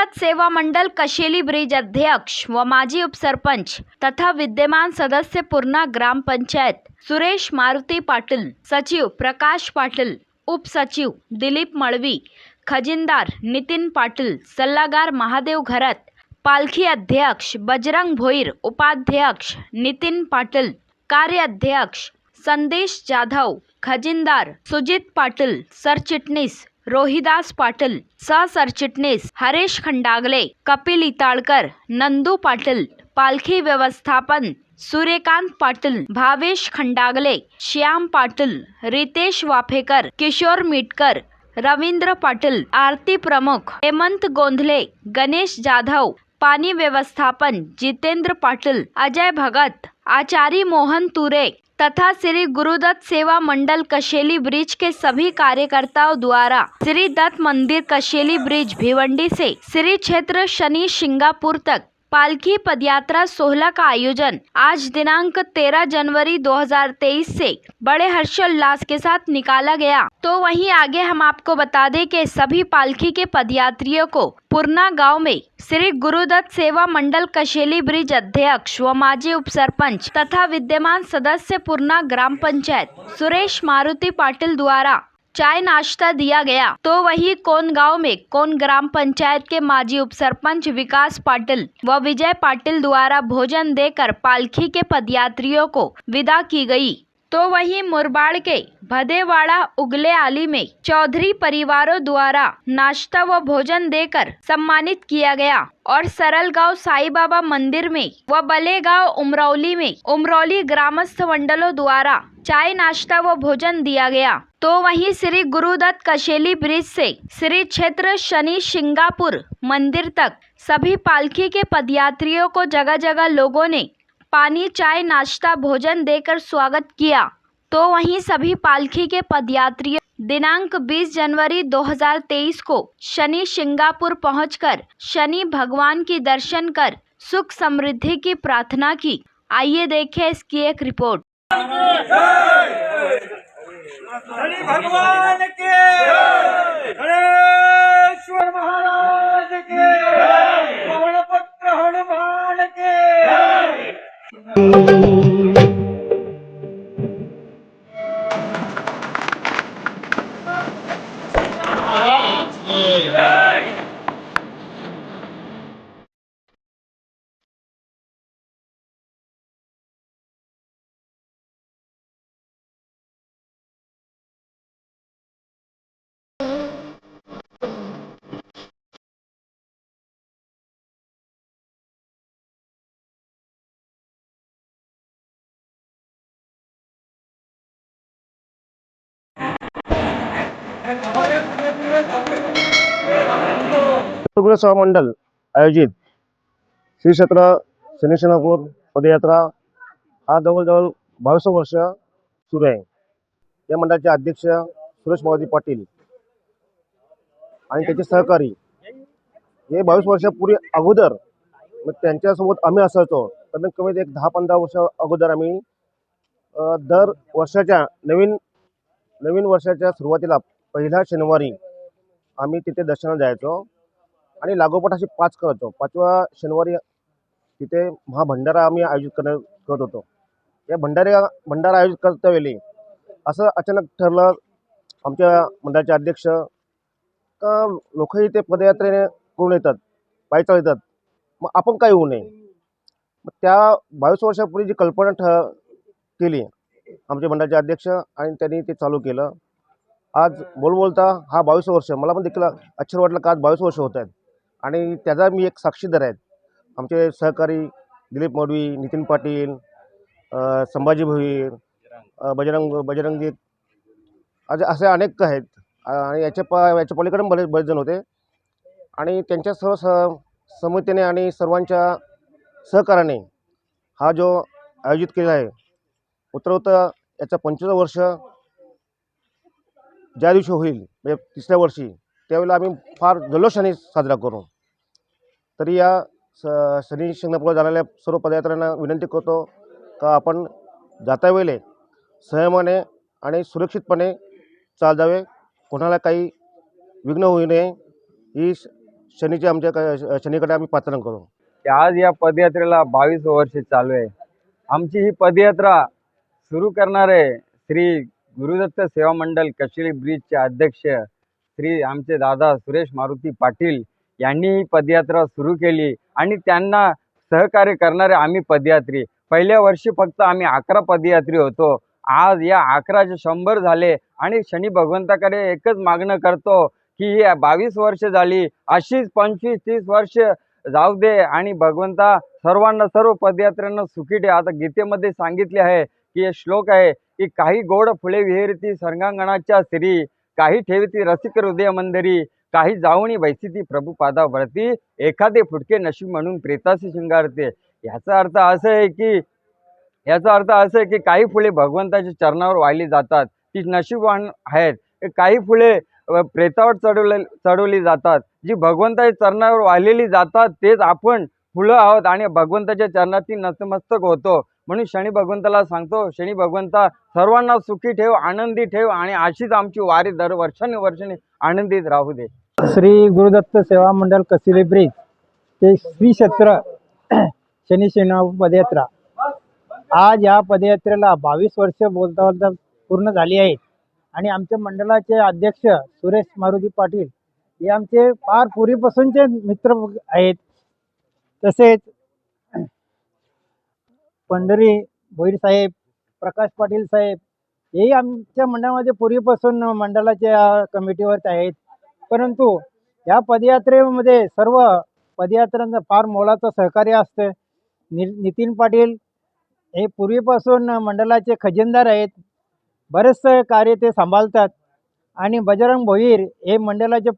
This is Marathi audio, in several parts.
गुरुदत्त सेवा मंडल कशेली ब्रिज अध्यक्ष व माजी उपसरपंच तथा विद्यमान सदस्य पूर्णा ग्राम पंचायत सुरेश मारुती पाटिल, सचिव प्रकाश पाटिल, उपसचिव दिलीप मळवी, खजिनदार नितीन पाटिल, सल्लागार महादेव घरत, पालखी अध्यक्ष बजरंग भोईर, उपाध्यक्ष नितीन पाटिल, कार्याध्यक्ष संदेश जाधव, खजिनदार सुजित पाटिल, सरचिटणीस रोहिदास पाटिल, सहसरचिटणीस हरेश खंडागले, कपिल इताळकर, नंदू पाटिल, पालखी व्यवस्थापन सूर्यकांत पाटिल, भावेश खंडागले, श्याम पाटिल, रितेश वाफेकर, किशोर मिटकर, रवींद्र पाटिल, आरती प्रमुख हेमंत गोंधले, गणेश जाधव, पानी व्यवस्थापन जितेंद्र पाटिल, अजय भगत, आचार्य मोहन तुरे तथा श्री गुरुदत्त सेवा मंडल कशेली ब्रिज के सभी कार्यकर्ताओं द्वारा श्री दत्त मंदिर कशेली ब्रिज भिवंडी से श्री क्षेत्र शनि सिंगापुर तक पालकी पदयात्रा 16 का आयोजन आज दिनांक 13 जनवरी 2023 से बड़े हर्षोल्लास के साथ निकाला गया। तो वहीं आगे हम आपको बता दें कि सभी पालकी के पदयात्रियों को पूर्णा गांव में श्री गुरुदत्त सेवा मंडल कशेली ब्रिज अध्यक्ष व माजी उपसरपंच तथा विद्यमान सदस्य पूर्णा ग्राम पंचायत सुरेश मारुति पाटिल द्वारा चाय नाश्ता दिया गया। तो वही कोन गांव में कोन ग्राम पंचायत के माजी उपसरपंच विकास पाटिल व विजय पाटिल द्वारा भोजन देकर पालकी के पदयात्रियों को विदा की गई। तो वहीं मुरबाड़ के भदेवाड़ा उगले आली में चौधरी परिवारों द्वारा नाश्ता व भोजन देकर सम्मानित किया गया और सरल गांव साई बाबा मंदिर में व बले गांव उमरौली में उमरौली ग्रामस्थ मंडलों द्वारा चाय नाश्ता व भोजन दिया गया। तो वहीं श्री गुरुदत्त कशेली ब्रिज से श्री क्षेत्र शनि सिंगापुर मंदिर तक सभी पालकी के पदयात्रियों को जगह जगह लोगों ने पानी चाय नाश्ता भोजन देकर स्वागत किया। तो वहीं सभी पालकी के पदयात्रियों दिनांक 20 जनवरी 2023 को शनि सिंगापुर पहुंचकर शनि भगवान की दर्शन कर सुख समृद्धि की प्रार्थना की। आइए देखें इसकी एक रिपोर्ट। शनि भगवान के गणेश्वर महाराज के पवनपुत्र हनुमान के गुरुदत्त सेवा मंडल आयोजित श्री क्षेत्र शनि सिंगापूर पदयात्रा हा जवळजवळ 22 वर्ष सुरू आहे। या मंडळाचे अध्यक्ष सुरेश मारुती पाटील आणि त्याचे सहकारी हे 22 वर्षापूर्वी अगोदर मग त्यांच्यासोबत आम्ही असायचो। कमीत कमी एक 10-15 वर्ष अगोदर आम्ही दर वर्षाच्या नवीन वर्षाच्या सुरुवातीला पहिला शनिवारी आम्ही तिथे दर्शनाला जायचो आणि लागोपाठ असे 5 करायचो। 5व्या शनिवारी तिथे महाभंडारा आम्ही आयोजित करत होतो। या भंडारा आयोजित करता वेळी असं अचानक ठरलं आमच्या मंडळाचे अध्यक्ष का लोक इथे पदयात्रेने करून येतात, पायी चालत येतात, मग आपण काय होऊ नये। मग त्या 22 वर्षापूर्वी जी कल्पना केली आमच्या मंडळाचे अध्यक्ष आणि त्यांनी ते चालू केलं। आज बोलता हा 22 वर्ष मला पण देखील आश्चर्य वाटलं का आज 22 वर्ष होत आहेत आणि त्याचा मी एक साक्षीदार आहे। आमचे सहकारी दिलीप मळवी, नितीन पाटील, संभाजी भोईर, बजरंगी असे अनेक आहेत आणि याच्या पलीकडे बरेच जण होते आणि त्यांच्या सर्व समितीने आणि सर्वांच्या सहकार्याने हा जो आयोजित केला आहे उत्तरोत्तर याचा 25 वर्ष ज्या दिवशी होईल म्हणजे 3ऱ्या वर्षी त्यावेळेला आम्ही फार जल्लोषाने साजरा करू। तरी या शनी सिंगापूरला जाणाऱ्या सर्व पदयात्र्यांना विनंती करतो का आपण जाता वेळेला संयमाने आणि सुरक्षितपणे चाल जावे, कोणाला काही विघ्न होऊ नये ही शनीचे आमच्या शनीकडे आम्ही पाचारण करू. की आज या पदयात्रेला 22 वर्ष चालू आहे. आमची ही पदयात्रा सुरू करणारे श्री गुरुदत्त सेवा मंडळ कशेळी ब्रिजचे अध्यक्ष श्री आमचे दादा सुरेश मारुती पाटील यांनी ही पदयात्रा सुरू केली आणि त्यांना सहकार्य करणारे आम्ही पदयात्री. पहिल्या वर्षी फक्त आम्ही 11 पदयात्री होतो. आज या 11चे 100 झाले आणि शनी भगवंताकडे एकच मागणं करतो की ही 22 वर्ष झाली, अशीच 25-30 वर्ष जाऊ दे आणि भगवंता सर्वांना, सर्व पदयात्र्यांना सुखी ठेव. आता गीतेमध्ये सांगितले आहे की हे श्लोक आहे की काही गोड फुले विहेरती सर्वांगणाच्या सिरी, काही ठेवती रसिक हृदय मंदिरी, काही जाऊनी बैसिती प्रभू पादावरती, एखादे फुटके नशीब म्हणून प्रेताशी शिंगारते. याचा अर्थ असं आहे की काही फुले भगवंताच्या चरणावर वाहिली जातात, ती नशीबवान आहेत. काही फुले प्रेतावर चढवली जातात, जी भगवंताच्या चरणावर वाहिलेली जातात तेच आपण फुलं आहोत आणि भगवंताच्या चरणाची नतमस्तक होतो. म्हणून शनी भगवंताला सांगतो, शनी भगवंता सर्वांना सुखी ठेव, आनंदी ठेव आणि अशीच आमची वारी दर वर्षानुवर्षाने आनंदित राहू दे. श्री गुरुदत्त सेवा मंडळ कशेळी ब्रिज ते श्री क्षेत्र शनी शिंगणापूर पदयात्रा. आज या पदयात्रेला 22 वर्ष बोलता बोलता पूर्ण झाली आहेत आणि आमच्या मंडळाचे अध्यक्ष सुरेश मारुती पाटील हे आमचे फार पूर्वीपासूनचे मित्र आहेत. तसेच पंढरी भोईर साहेब, प्रकाश पाटील साहेब हेही आमच्या मंडळामध्ये पूर्वीपासून मंडळाच्या कमिटीवर आहेत. परंतु या पदयात्रेमध्ये सर्व पदयात्रांचं फार मोलाचं सहकार्य असतं. नितीन पाटील हे पूर्वीपासून मंडळाचे खजिनदार आहेत, बरेचसे कार्य ते सांभाळतात. आणि बजरंग भोईर हे मंडळाचे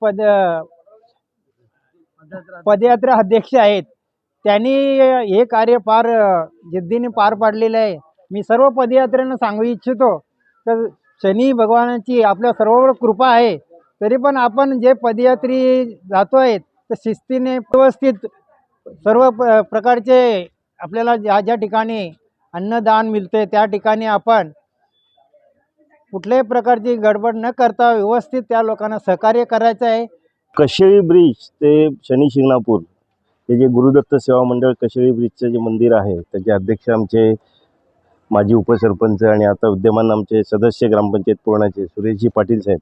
पदयात्रा अध्यक्ष आहेत. त्यांनी हे कार्य फार जिद्दीने पार पाडलेलं आहे. मी सर्व पदयात्रेनं सांगू इच्छितो तर शनी भगवानाची आपल्या सर्वांवर कृपा आहे. तरी पण आपण जे पदयात्री जातो आहे तर शिस्तीने व्यवस्थित सर्व प्रकारचे आपल्याला ज्या ज्या ठिकाणी अन्नदान मिळते त्या ठिकाणी आपण कुठल्याही प्रकारची गडबड न करता व्यवस्थित त्या लोकांना सहकार्य करायचं आहे. कशेळी ब्रिज ते शनी शिंगणापूर हे जे गुरुदत्त सेवा मंडळ कशेळी ब्रिजचं जे मंदिर आहे त्याचे अध्यक्ष आमचे माजी उपसरपंच आणि आता विद्यमान आमचे सदस्य ग्रामपंचायत पूर्णाचे सुरेशजी पाटील साहेब,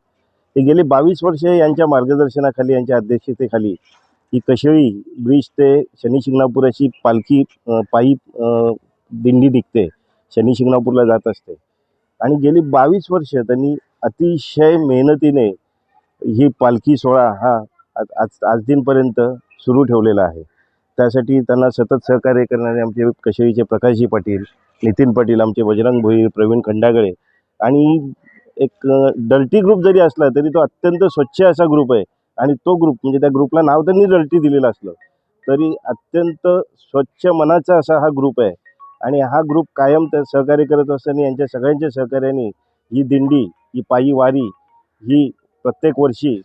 ते गेले 22 वर्ष यांच्या मार्गदर्शनाखाली, यांच्या अध्यक्षतेखाली ही कशेळी ब्रिज ते शनी शिंगणापूर अशी पालखी पायी दिंडी निघते, शनी शिंगणापूरला जात असते. आणि गेली 22 वर्ष त्यांनी अतिशय मेहनतीने ही पालखी सोहळा हा आज दिनपर्यंत सुरू ठेवलेला आहे. त्यासाठी त्यांना सतत सहकार्य करणारे आमचे कशेळीचे प्रकाशजी पाटील, नितीन पाटील, आमचे बजरंग भोईर, प्रवीण खंडागळे आणि एक डर्टी ग्रुप जरी असला तरी तो अत्यंत स्वच्छ असा ग्रुप आहे. आणि तो ग्रुप म्हणजे त्या ग्रुपला नाव त्यांनी डर्टी दिलेलं असलं तरी अत्यंत स्वच्छ मनाचा असा हा ग्रुप आहे. आणि हा ग्रुप कायम त्या सहकार्य करत असताना यांच्या सगळ्यांच्या सहकार्याने ही दिंडी, ही पायी वारी ही प्रत्येक वर्षी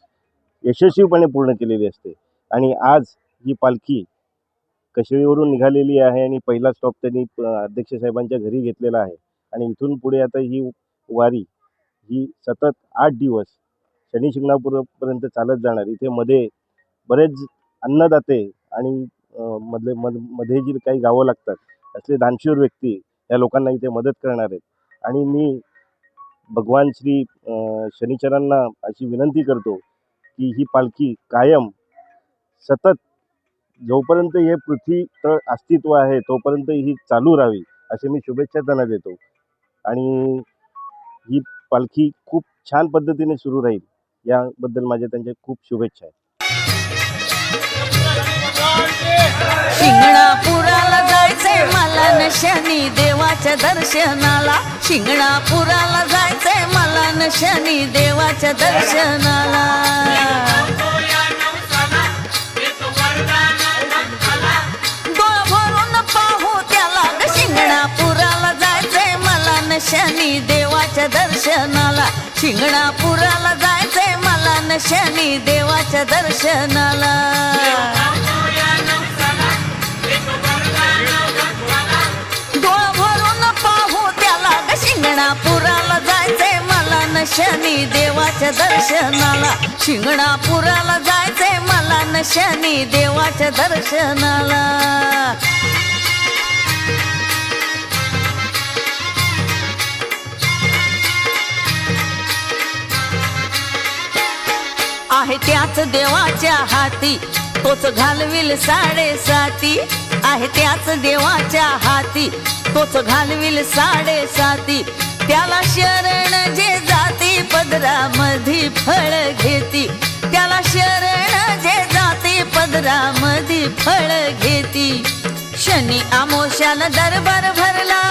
यशस्वीपणे पूर्ण केलेली असते. आणि आज ही पालखी कशेळीवरून निघालेली आहे आणि पहिला स्टॉप त्यांनी अध्यक्ष साहेबांच्या घरी घेतलेला आहे. आणि इथून पुढे आता ही वारी ही सतत 8 दिवस शनी शिंगणापूरपर्यंत चालत जाणार. इथे मध्ये बरेच अन्नदाते आणि मध्ये जी काही गावं लागतात असले दानशूर व्यक्ती या लोकांना इथे मदत करणार आहेत. आणि मी भगवान श्री शनीचरांना अशी विनंती करतो की ही पालखी कायम सतत जोपर्यंत हे पृथ्वी तळ अस्तित्व आहे तोपर्यंत ही चालू राहावी असे मी शुभेच्छा त्यांना देतो. आणि ही पालखी खूप छान पद्धतीने सुरू राहील याबद्दल माझ्या त्यांच्या खूप शुभेच्छा आहेत. शिंगणापुराला जायचंय मला न शनी देवाच्या दर्शनाला, शिंगणापुराला जायचंय मला न शनी देवाच्या दर्शनाला. डोळ भरून पाहू त्याला ग शिंगणापुराला जायचंय मला न शनी देवाच्या दर्शनाला, शिंगणापुराला जायचंय मला न शनी देवाच्या दर्शनाला. डोळ भरून पाहू त्याला ग शिंगणापुराला जायचंय मला न शनी देवाच्या दर्शनाला शिंगणापुराला जायचंय मला न शनी देवाच्या दर्शनाला आहे त्याच देवाच्या हाती तोच घालविल 7.5 आहे त्याच देवाच्या हाती तोच घालविल 7.5 त्याला शरण जे जाती पदरामधी फळ घेती त्याला शरण जे जाती पदरामधी फळ घेती शनी आमोशाला दरबार भरला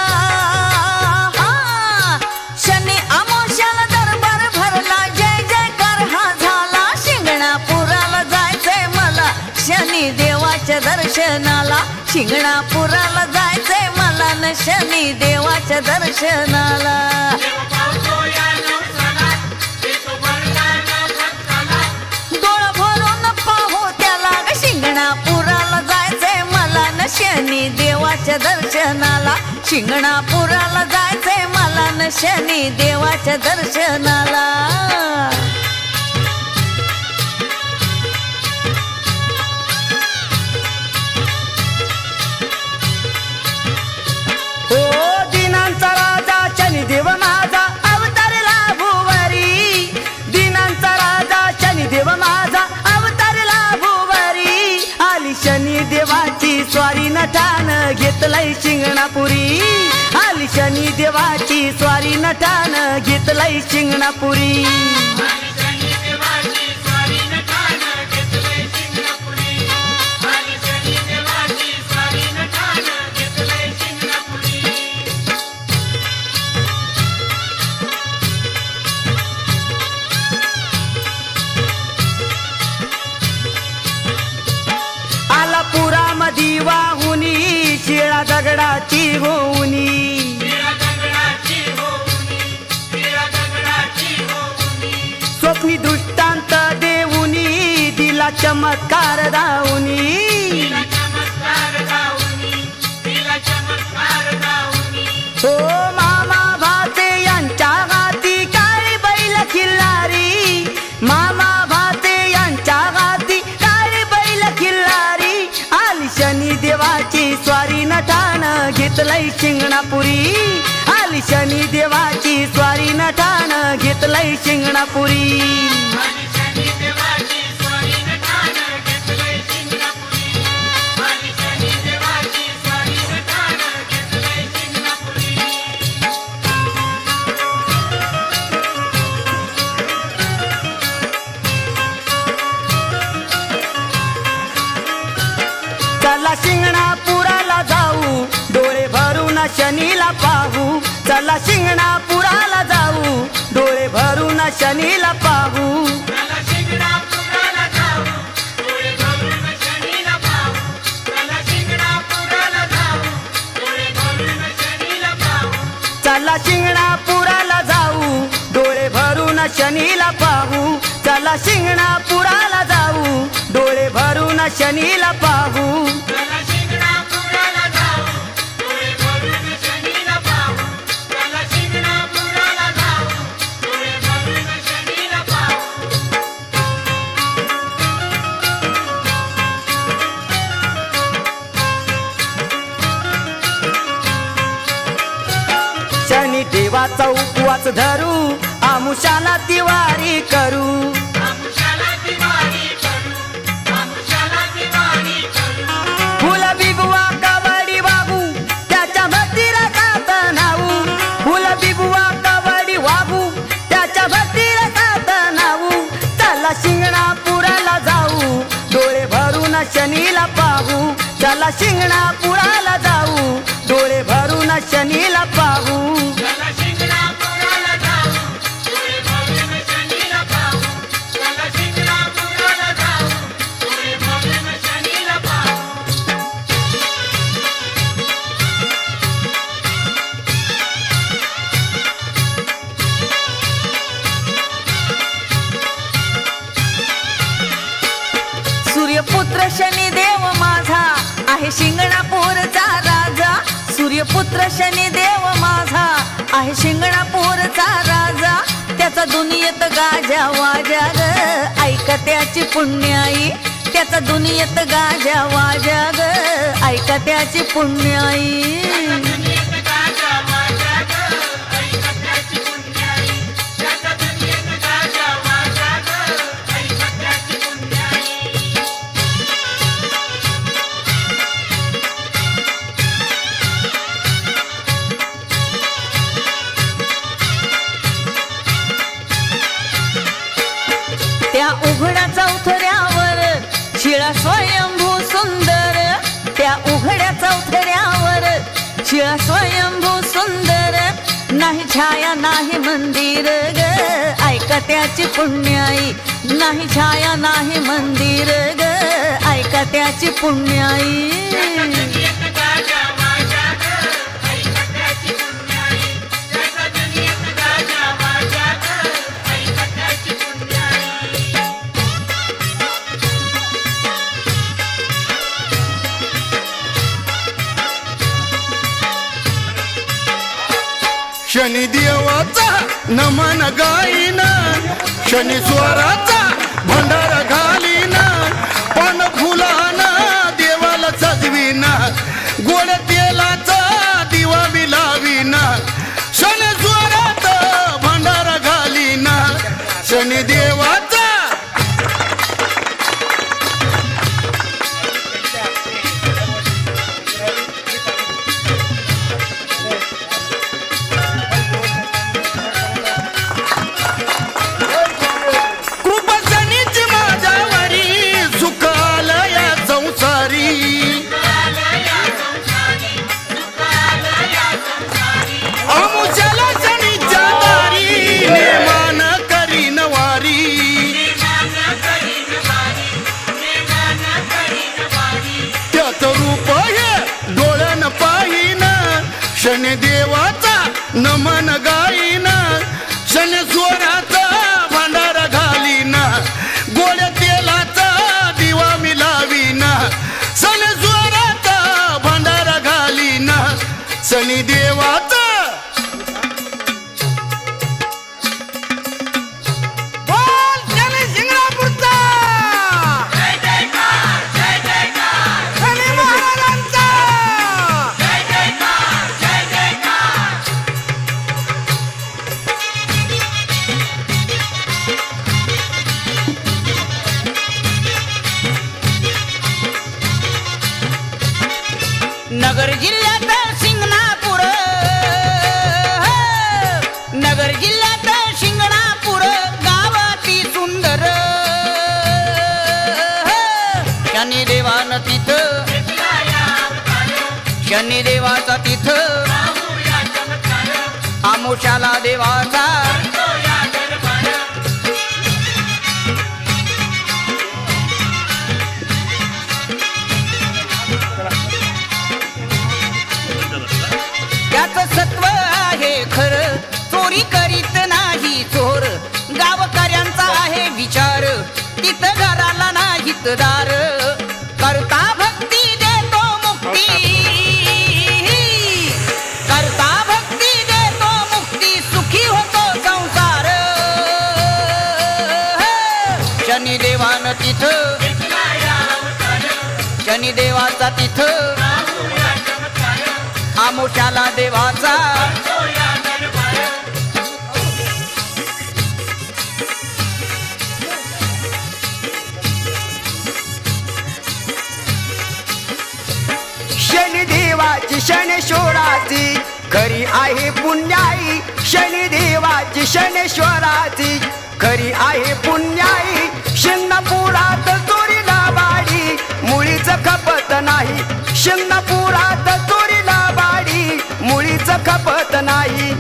शनी आमोशाला दरबार भरला जय जयकार हा झाला शिंगणापुराला जायचंय मला शनी देवाच्या दर्शनाला शिंगणापुराला जायचंय मला न शनी देवाच्या दर्शनाला डोळ भरून पाहू त्याला शिंगणापुराला जायचंय मला न शनी देवाच्या दर्शनाला शिंगणापुराला जायचंय मला न शनी देवाच्या दर्शनाला दिनांचा राजा शनिदेव माझा अवतारला भुवरी दिनांचा राजा शनिदेव माझा अवतारला भुवरी आली शनी देवाची स्वारी नटान घेतलंय शिंगणापुरी आली शनी देवाची स्वारी नटान घेतलंय शिंगणापुरी पुरामधी वाहुनी शिळा दगडाची होऊनी स्वप्नी दृष्टांत देऊनी दिला चमत्कार दाऊनी हो मामा भाते यांच्या हाती काळी बैल खिल्लारी मामा भाते यांच्या हाती काळी बैल खिल्लारी आली शनी देवाची स्वारी नटान घेतलंय शिंगणापुरी आली शनी देवाची स्वारी नटान घेतलंय शिंगणापुरी चला शिंगणापुराला जाऊ डोळे भरून शनीला पाहू चला शिंगणापुराला जाऊ डोळे भरून शनीला पाहू चला शिंगणापुराला जाऊ डोळे भरून शनीला पाहू चला शिंगणापुराला जाऊ डोळे भरून शनीला पाहू शनी देवाचा उपवास धरू आमुषाला तिवारी करू फुल बिबुआ कबड्डी बाबू त्याच्या भक्तीला खात नाऊ फुल बिबुआ कबड्डी बाबू त्याच्या भक्तीला खात नाऊ चला शिंगणापुराला जाऊ डोळे भरून शनीला पाहू चला शिंगणापुराला जाऊ डोळे भरून शनीला पाहू सूर्यपुत्र शनिदेव माझा आहे शिंगणापूरचा राजा सूर्यपुत्र शनिदेव माझा आहे शिंगणापूरचा राजा त्याचा दुनियेत गाजा वाजा ग ऐका त्याची पुण्याई त्याचा दुनियेत गाजा वाजा ग ऐका त्याची पुण्याई त्या उघड्या चौथऱ्यावर शिळा स्वयंभू सुंदर त्या उघड्या चौथऱ्यावर शिळा स्वयंभू सुंदर नाही छाया नाही मंदिर ग ऐका त्याची पुण्याई नाही छाया नाही मंदिर ग ऐका त्याची पुण्याई शनिदेवाचा नमन गाईन शनीश्वराचा भंडारा घालीन पान फुलान देवाला सजवीन गोड तेलाचा दिवा बिलावीन शनीश्वराचा भंडारा घालीन शनिदेवाचा शनिदेवाचा नमन गाईन शनीश्वराचा भंडारा घालीन गोड तेलाचा दिवा मिलावीन शनीश्वराचा भंडारा घालीन शनिदेवाचा बोल शनी शिंगणापूरचा शनी महाराजांचा नगर जिल्ह्यात शिंगणापूर नगर जिल्ह्यात शिंगणापूर गावाती सुंदर शनिदेवान तिथं शनिदेवाचा तिथं आमुषाला देवाचा त्याचं सत्व आहे खरं चोरी करीत नाही चोर गावकऱ्यांचा आहे विचार तिथं घराला नाहीत दार करता भक्ती देतो मुक्ती करता भक्ती देतो मुक्ती सुखी होतो संसार शनिदेवान तिथं शनिदेवाचा तिथं आमुषाला देवाचा शनिदेवाची शनेश्वराची खरी आहे पुण्याई शनिदेवाची शनेश्वराची खरी आहे पुण्याई शिंगणापुरात चोरीला बाडी मुळीच खपत नाही शिंगणापुरात चोरीला बाडी मुळीच खपत नाही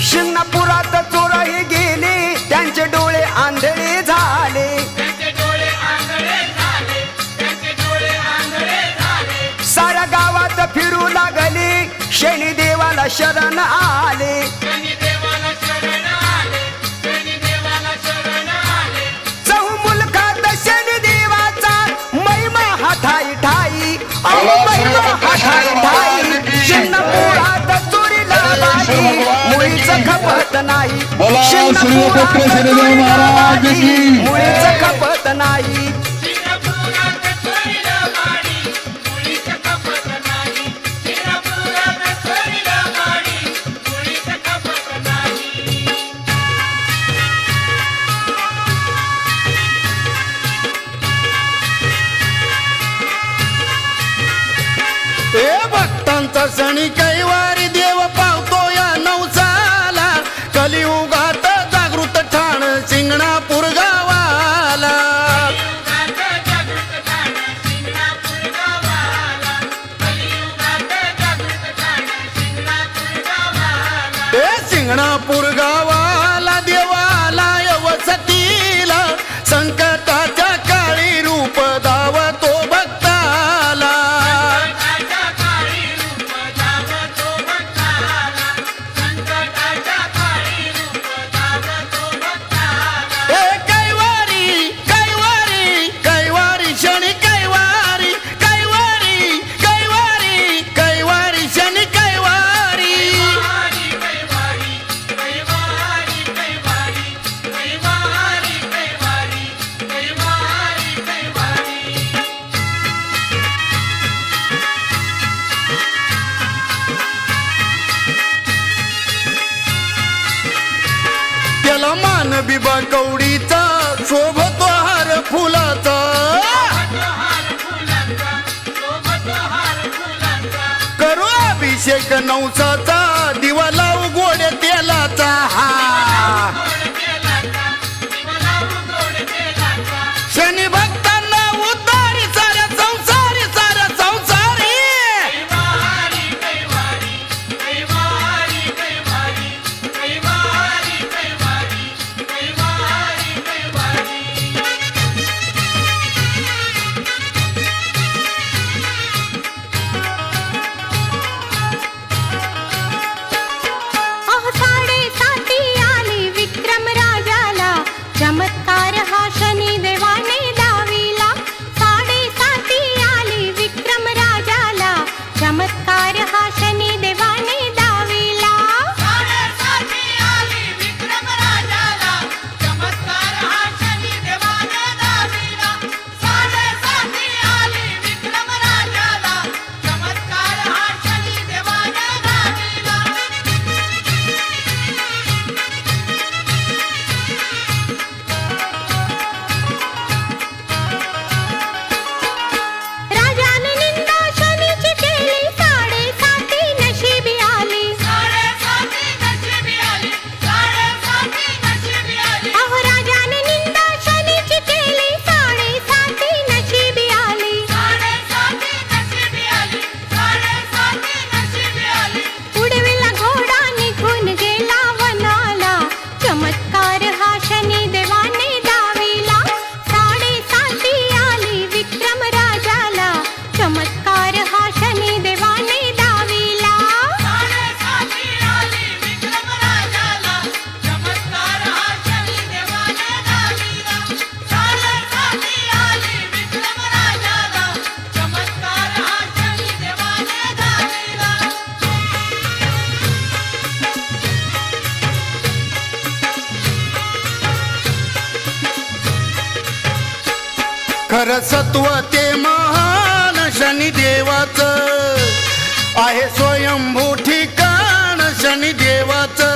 शिंगणापुरात चोरही गेले त्यांचे डोळे आंधळे झाले साऱ्या गावात फिरू लागले शनिदेवाला देवाला शरण आले. चहू मुलखात शनी देवाचा महिमा हा ठाई ठाई. अहो महिमा हा ठाई ठाई. शिंगणापुरात चोरीला बाई मुळीच खपत नाही. शिंगणापुरात चोरीला बाई मुळीच खपत नाही. भक्तांचा सणी कैवारी देव पावतो या नवसाला. कलियुगात जागृत ठाण शिंगणापूर गावाला. शिंगणापूर गावाला देवाला यवसतीला. संकटाच्या काळी रूप दावतो भक्ताला. बिबा कवडीचा शोभतो हार फुलाचा. करू अभिषेक नवसाचा दिवा लावू गोड तेलाचा. शनी भक्तांना उद्धारी साऱ्या संसारी साऱ्या संसारी. चमत्कार हा शनी देवाने दाविला. 7:30 आली विक्रम राजाला. चमत्कार हा शनी देवाने दाविला. 7:30 आली विक्रम राजाला. चमत्कार हा शनी देवाने दाविला. 7:30 आली विक्रम राजाला. चमत्कार हा शनी देवाने दाविला. राजाने निंदा शनीची केली. 7:30 नशिबी आली. 7:30 नशिबी आली. 7:30 नशिबी आली. अहो राजाने निंदा शनीची केली. 7:30 नशिबी आली. 7:30 नशिबी आली. 7:30 नशिबी आली. उडविला घोडा निघून गेला वनाला. चमत्कार हा शनी देवाने दाविला. 7:30 आली विक्रम राजाला. चमत्कार हा शनी देवाने दाविला. 7:30 आली विक्रम राजाला. चमत्कार हा शनी देवाने दाविला. 7:30 आली विक्रम राजाला. चमत्कार हा शनी देवाने दाविला. खरं सत्व ते महान शनी देवाचं आहे स्वयंभू ठिकाण शनी देवाचं.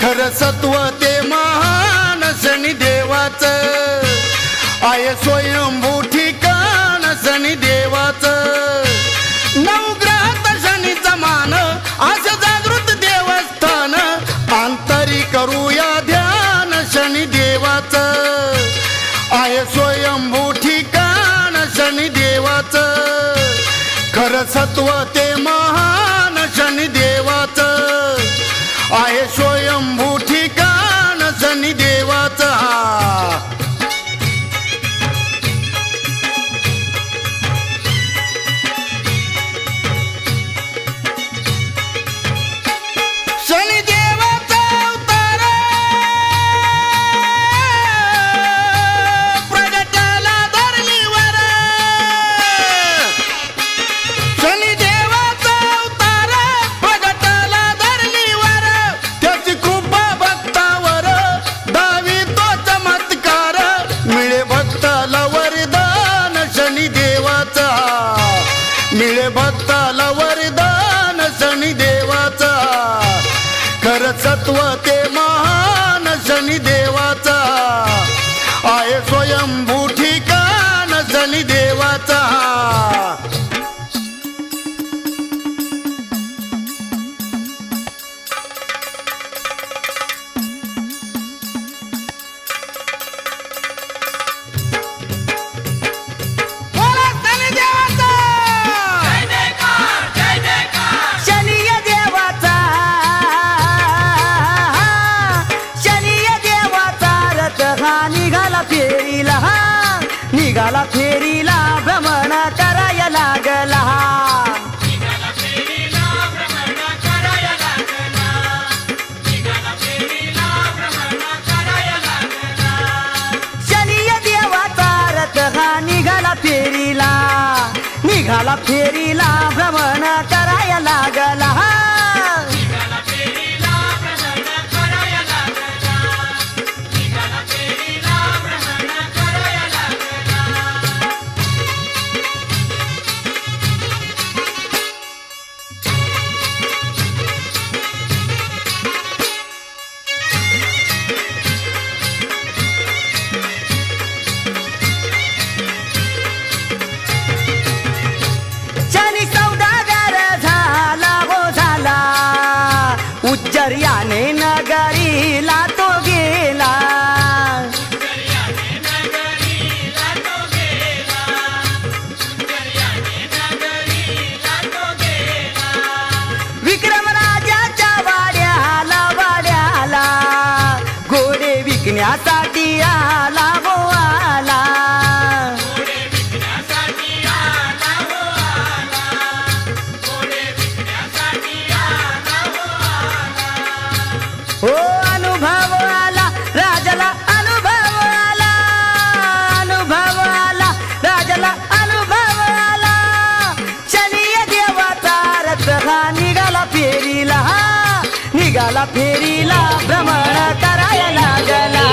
खरं सत्व ते महान शनी देवाचं आहे स्वयंभू ठिकाण शनी देवाचं. नवग्रहात शनीचा मान असं जागृत देवस्थान. अंतरी करूया ध्यान शनी देवाचं आहे स्वयंभू ठिकाण शनी देवाचं. खरं सत्व ते महान शनी देवाचं आहे स्वयंभू ठिकाण शनी देवाचं. मिळे भक्ताला वरदान शनी देवाचा खर सत्व ते महान शनी देवाचा आहे स्वयंभू ठिकाण शनी देवाचा शनीय देवाचा शनीय देवाचा रथ हा निघाला फेरीला भ्रमण कराया लागला शनीय देवाचा रथ हा निघाला फेरीला भ्रमण कराया लागला शनी सौदागर झाला हो झाला उच्चर्याने नगरीला तो गेला विक्रमराजाच्या वाड्याला घोडे विकण्यासाठी आला हो आला हो अनुभव आला राजाला अनुभव आला राजाला अनुभव आला शनीय देवाचा रथ हा निघाला फेरीला भ्रमण करायला लागला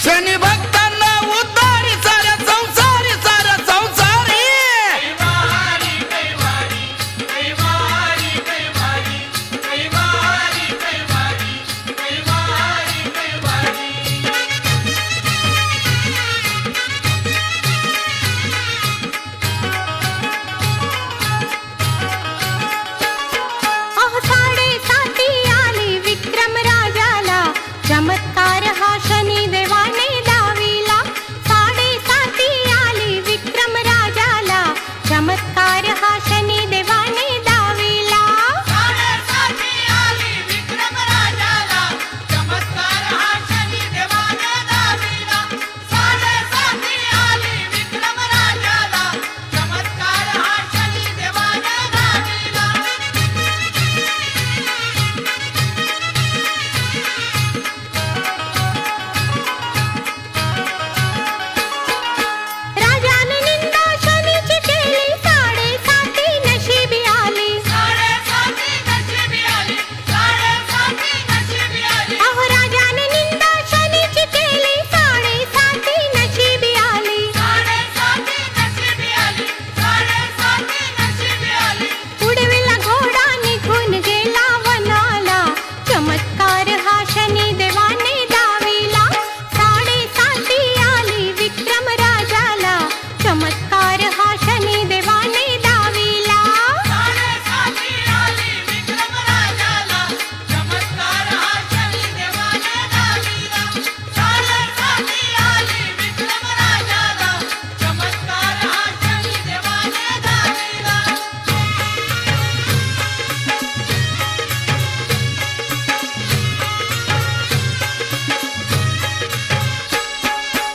शनी भक्तांना उद्धारी साऱ्या संसारी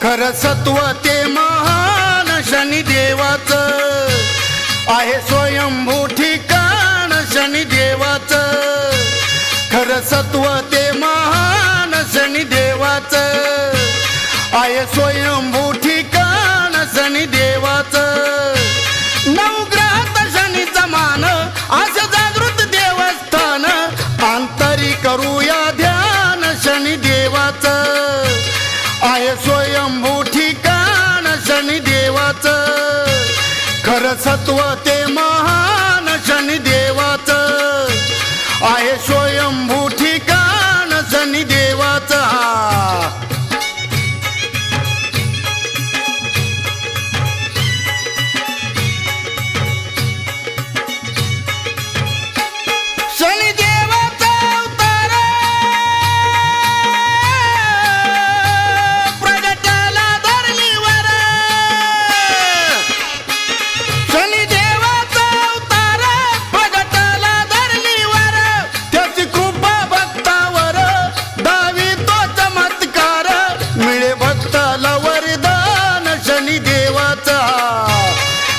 खरं सत्व ते महान शनिदेवाचं आहे स्वयंभू ठिकाण शनिदेवाचं खरं सत्व ते महान शनिदेवाचं आहे स्वयंभू ठिकाण शनिदेवाचं नवग्रहात शनीचा मान असं जागृत देवस्थान अंतरी करूया ध्यान शनिदेवाचं आहे स्वयंभू ठिकाण शनिदेवाचं खरं सत्व ते महान शनिदेवाचं आहे स्वयंभू ठिकाण शनिदेवाचं शनिदेवाचा अवतार प्रगटाला धरणीवर शनिदेवाचा अवतार प्रगटाला धरणीवर त्याची कृपा भक्तावर दावी तो चमत्कार मिळे भक्ताला वरदान शनिदेवाचा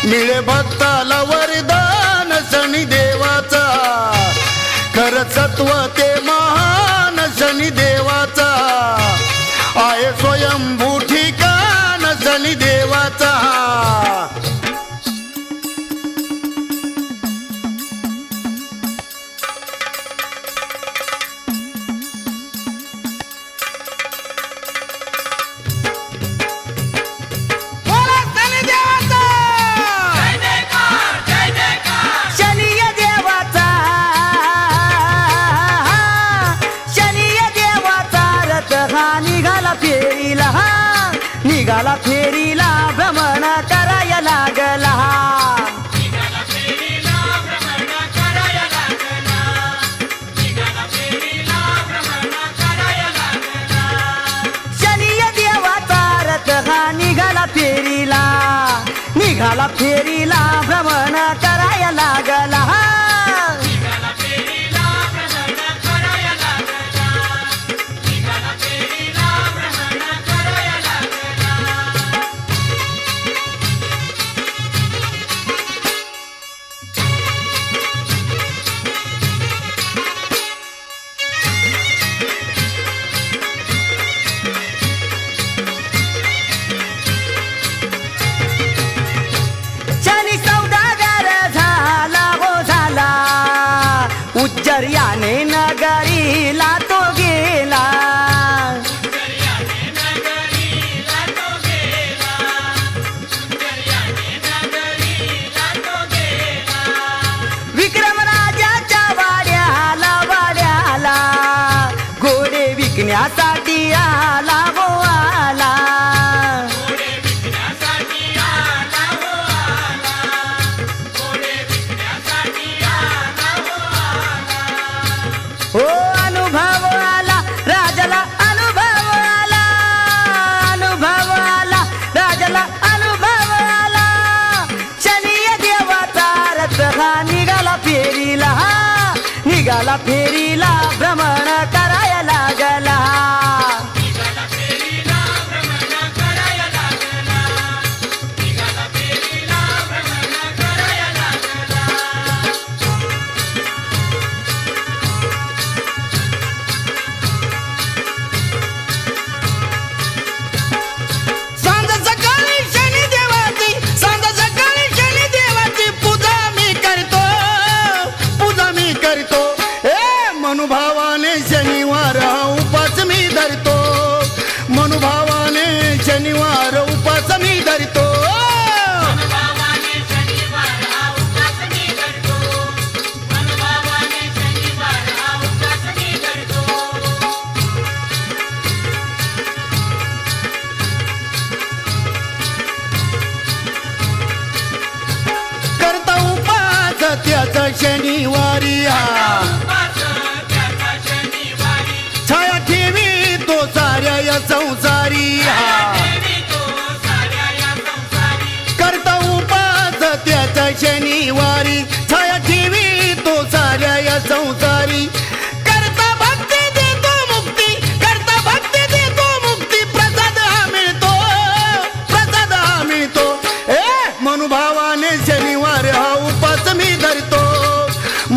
मिळे भक्ताला वरदान शनिदेवाचा खरं सत्व ते महान शनिदेवाचा आहे स्वयंभू ठिकाण शनिदेवाचा बोला शनिदेवाचा शनीय देवाचा शनीय देवाचा रथ हा निघाला फेरीला भ्रमण कराया लागला शनीय देवाचा रथ हा निघाला फेरीला भ्रमण कराया लागला शनी सौदागर झाला हो झाला उज्जर्याने नगरीला तो गेला विक्रमराजाच्या वाड्याला घोडे विकण्यासाठी आला हो आला हो अनुभव आला राजाला अनुभव आला राजाला अनुभव आला शनीय देवाचा रथ हा निघाला फेरीला भ्रमण कराया लागला सांज सकाळी शनिदेवाची पूजा मी करतो ए मनुभावाने शनि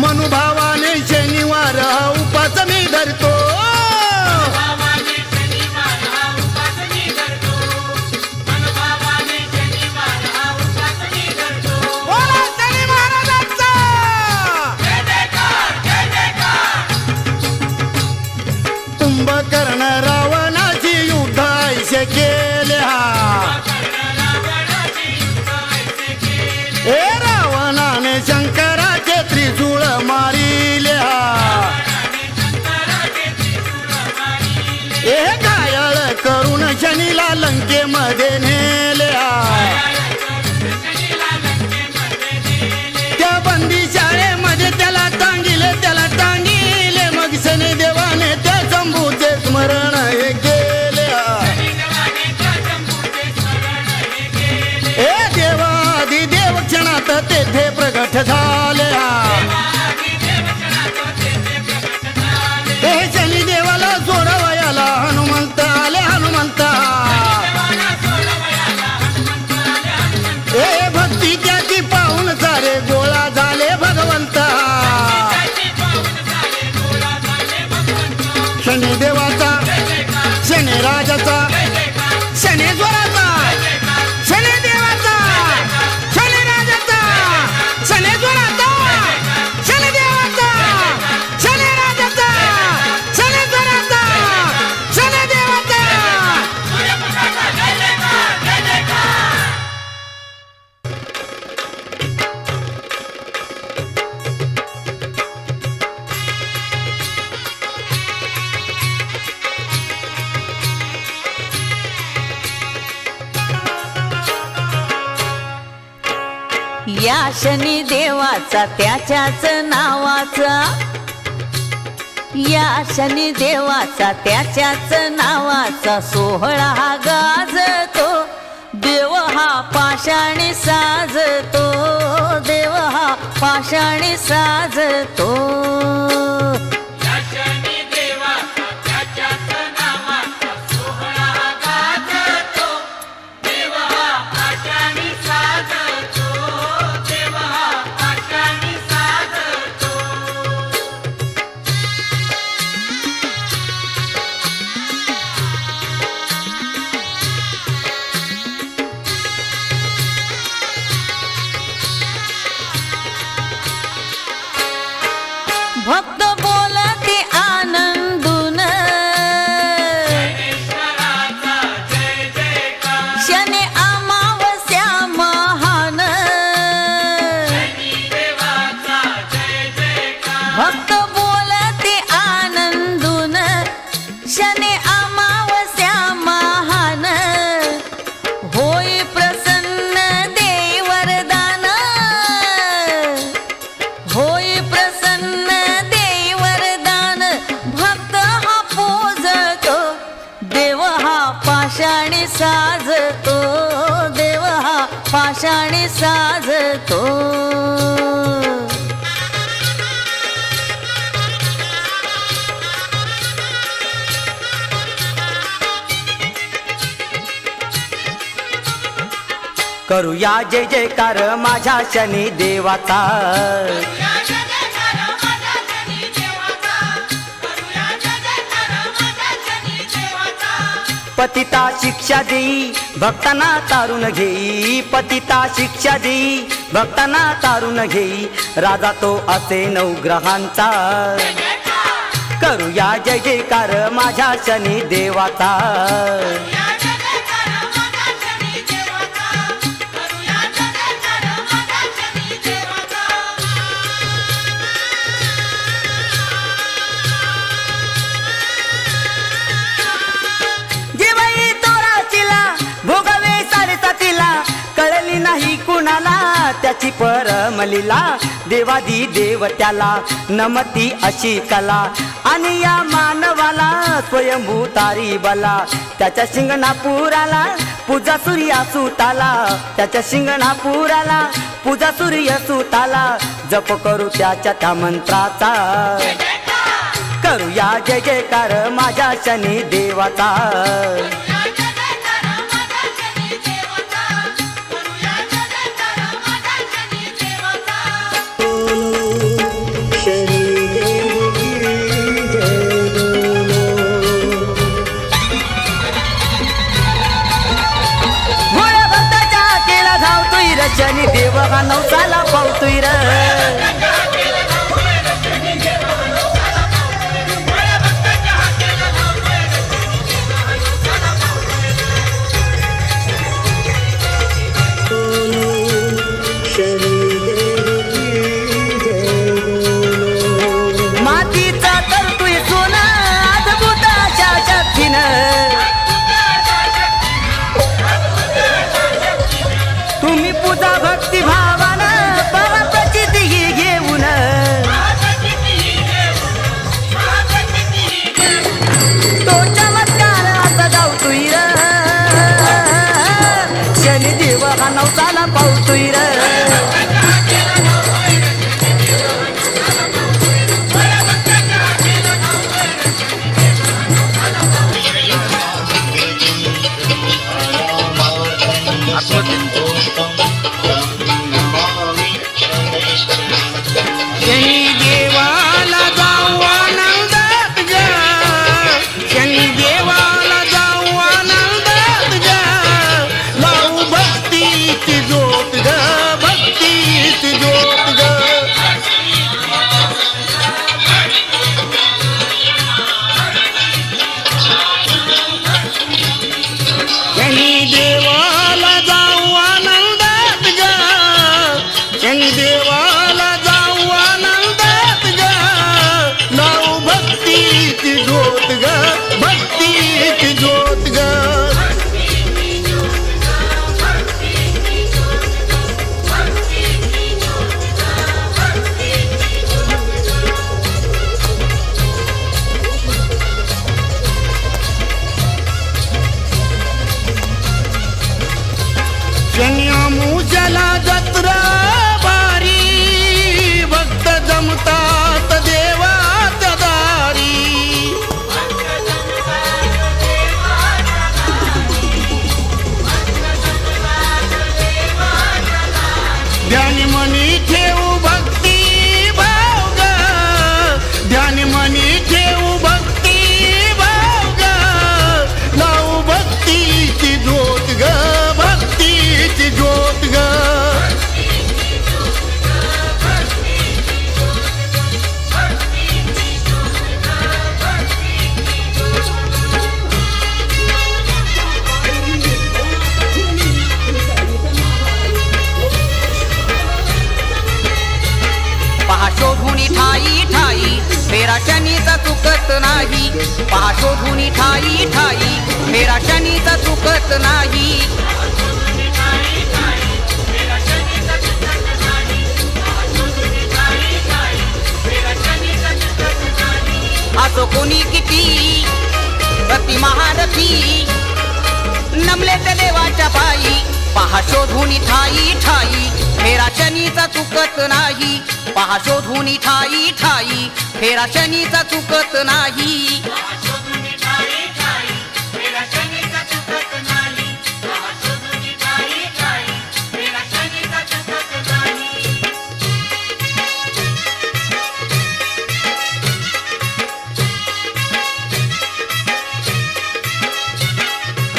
मनुभावाने शनिवार हा उपास मी धरतो. बोला शनी महाराजांचा. कुंभकर्ण रावणाची युद्ध ऐसे केल्या. ए रावणाने शंकराचे त्रिशूळ मारिल्या. ए घायाळ करून शनीला लंकेमध्ये नेल्या. त्या बंदी शाळेमध्ये त्याला टांगिले मग शनी देवाने त्या शंभूचे स्मरण हे केल्या. ए देवादी देव क्षणात तेथे प्रगट झाल्या. हे शनी देवाला सोडवयाला हनुमंत आले. हनुमंता ए भक्ती त्याची पाहून सारे गोळा झाले भगवंता. शनी देवाचा, शनी राजाचा, शनेश्वराचा, शनी देवाचा, शनी राजाचा, शनेश्वराचा, शनी देवाचा, शनी राजाचा, शनेश्वराचा, शनी देवाचा. या शनी देवाचा त्याच्याच नावाचा, या शनी देवाचा त्याच्याच नावाचा सोहळा हा गाजतो. देव हा पाषाणी साजतो, देव हा पाषाणी साजतो. भक्त बोलते आनंदून, शनी अमावस्या महान. भक्त बोलते आनंदून, शनी अमावस्या महान. होई प्रसन्न देव वरदान, होई प्रसन्न देव वरदान. भक्त हा पूजतो, देव हा पाषाणी साजतो, देव हा पाषाणी साजतो. करूया जय जयकार माझ्या शनी देवाचा. पतिता शिक्षा देई भक्तांना तारून घेई, पतिता शिक्षा देई भक्तांना तारून घेई. राजा तो असे 9 ग्रहांचा. करूया जय जयकार माझ्या शनी देवाचा. कळली नाही कुणाला त्याची परमलीला. देवादी देव त्याला नमती अशी कला. आणि या मानवाला स्वयंभू तारी बला. त्याच्या शिंगणापुराला पूजा सूर्या सुताला, त्याच्या शिंगणापुराला पूजा सूर्य सुताला. जप करू त्याच्या त्या मंत्राचा. करूया जय जयकार माझ्या शनी देवाचा. शोधून ठाई ठाई फेरा शनीचा चुकत नाही पहा शोधून ठाई ठाई फेरा शनीचा चुकत नाही असो कोणी किती प्रति महारथी नमले त्या देवाच्या पायी पहा शोधून ठाई ठाई फेरा शनीचा चुकत नाही पहा शोधून ठाई ठाई फेरा शनीचा चुकत नाही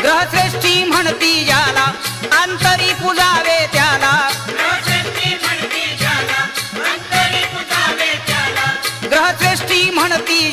ग्रहश्रेष्ठी म्हणती ज्याला अंतरी पुजावे त्याला ग्रहश्रेष्ठी म्हणती